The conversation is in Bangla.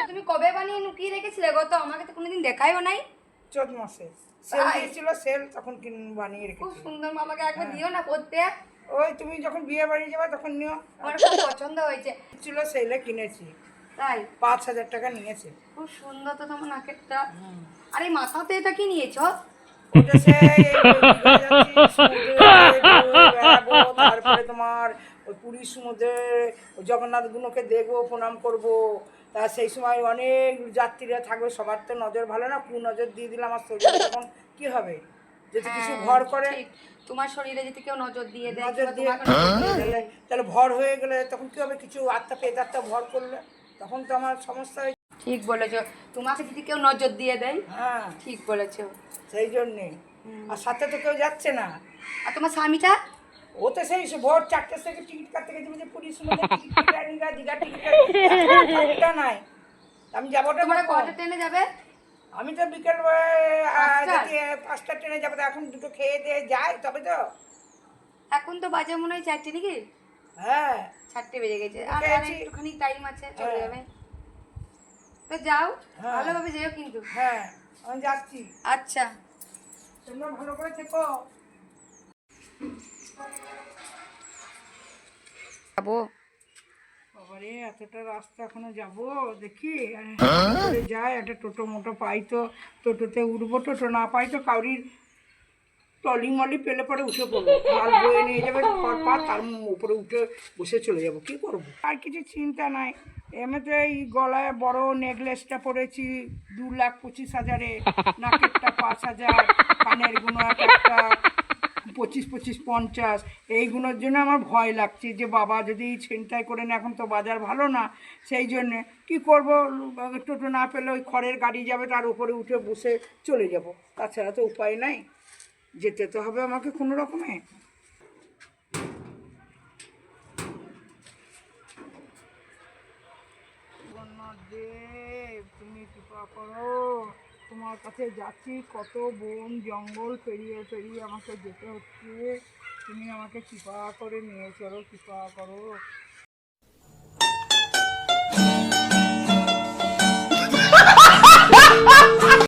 তুমি কবে বানিয়ে লুকিয়ে রেখেছিলে গো? তো আমাকে তো কোনোদিন দেখাইও নাই। চোদ্দ মাসে সেল দিয়েছিল, সেল তখন বানিয়ে রেখেছি। খুব সুন্দর, মামাকে একবার দিও না করতে। ওই তুমি যখন বিয়ে বাড়ি যাবে তখন নিও। আমার খুব পছন্দ হয়েছে। ছিল সেলে কিনেছি, তাই 5,000 টাকা নিয়েছে। খুব সুন্দর তো তোমার নাকেরটা। আরে মাথাতে এটা কি নিয়েছো? ওটা সেই তারপরে তোমার ওই পুরীর সমুদ্রে জগন্নাথ গুলোকে দেখবো, প্রণাম করব। তা সেই সময় অনেক যাত্রীরা থাকবে, সবার তো নজর ভালো না, নজর দিয়ে দিলে আমার শরীরে তখন কি হবে? যদি কিছু ভর করে, তোমার শরীরে যদি কেউ নজর দিয়ে দেয়, নজর দিয়ে তাহলে ভর হয়ে গেলে তখন কি হবে? কিছু আত্মা পেতাত্মা ভর করলে তখন তো আমার সমস্যা হয়েছে। ঠিক বলেছো, তোমাকে যদি কেউ নজর দিয়ে দেয়। হ্যাঁ ঠিক বলেছো। সেই জন্যে আর সাথে তো কেউ যাচ্ছে না। আর তোমার স্বামীটা? ও তো সেই ভোর 4টের থেকে টিকিট কাটতে গেছে, বলছে পুরীর সময় টিকিট দীঘার টিকিট নাই। আমি যাবো। তোমরা কটা ট্রেনে যাবে? আমি তো বিকেল 5টা ট্রেনে যাবো। তো এখন দুটো খেয়ে দিয়ে যাই তবে তো। এখন তো বাজে মনে হয় 4টে নাকি? হ্যাঁ 4টে বেজে গেছে, আর একটুখানি টাইম আছে, চলে যাবে। তো যাও, ভালোভাবে যেও কিন্তু। হ্যাঁ আমি যাচ্ছি। আচ্ছা, তোমরা ভালো করে থেকো। যাবো বাবারে, এতটা রাস্তা এখনো যাবো, দেখি যাই একটা টোটো মোটো পাই তো টোটোতে উঠবো। টোটো না পাই তো কাউরির ট্রলি মলি পেলে পরে উঠে পড়বো, মাল বয়ে নিয়ে যাবে খড়পা, তার উপরে উঠে বসে চলে যাব। কি করব? আর কিছু চিন্তা নাই। এমনিতে এই গলায় বড় নেকলেসটা পরেছি 2,25,000-এ, নাকেরটা 5,000, কানের গুলো একটা 25-50 এইগুলোর জন্য আমার ভয় লাগছে যে বাবা যদি ছিনতাই করে না, এখন তো বাজার ভালো না। সেই জন্যে কী করবো? টোটো না পেলে ওই খড়ের গাড়ি যাবে, তার উপরে উঠে বসে চলে যাব। তাছাড়া তো উপায় নাই, যেতে তো হবে আমাকে কোনো রকমে। দেব, তুমি কৃপা করো, তোমার কাছে যাচ্ছি, কত বন জঙ্গল পেরিয়ে পেরিয়ে আমাকে যেতে হচ্ছে। তুমি আমাকে কৃপা করে নিয়ে চলো, কৃপা করো।